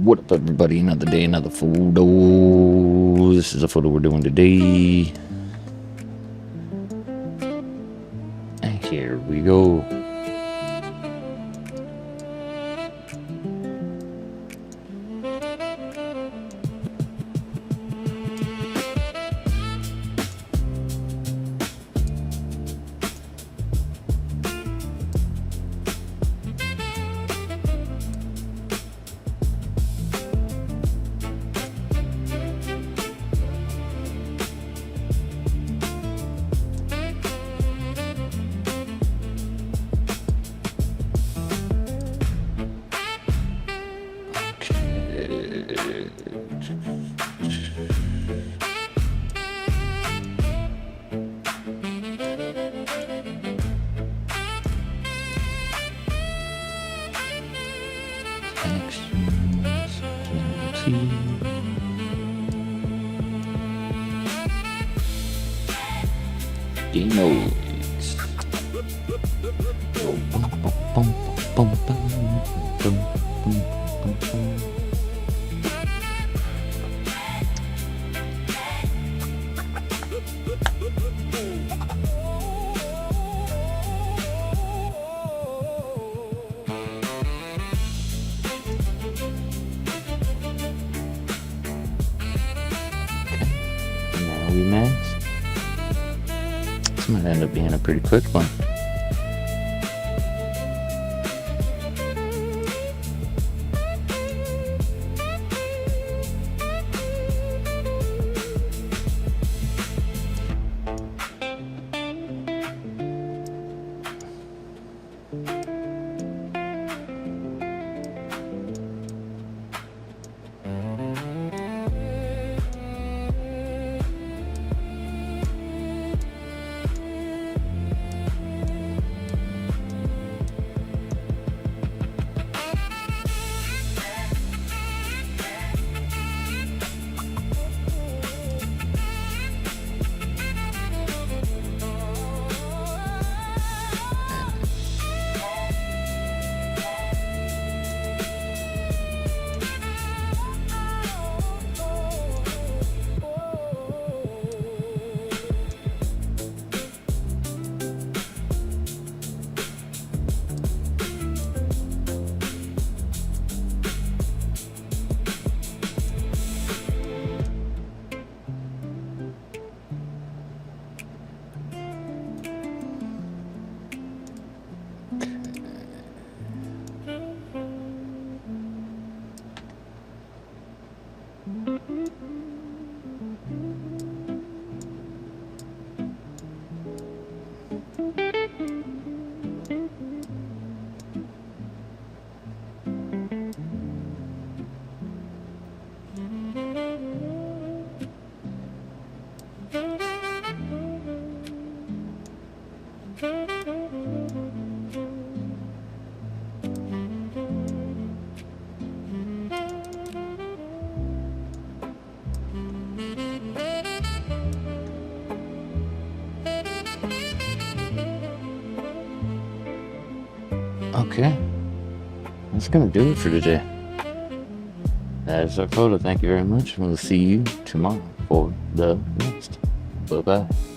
What up, everybody? Another day, another photo. This is a photo we're doing today. And here we go. Demos. Now we mask. This might end up being a pretty quick one. Okay, that's gonna do it for today. That is our photo. Thank you very much. We'll see you tomorrow for the next. Bye-bye.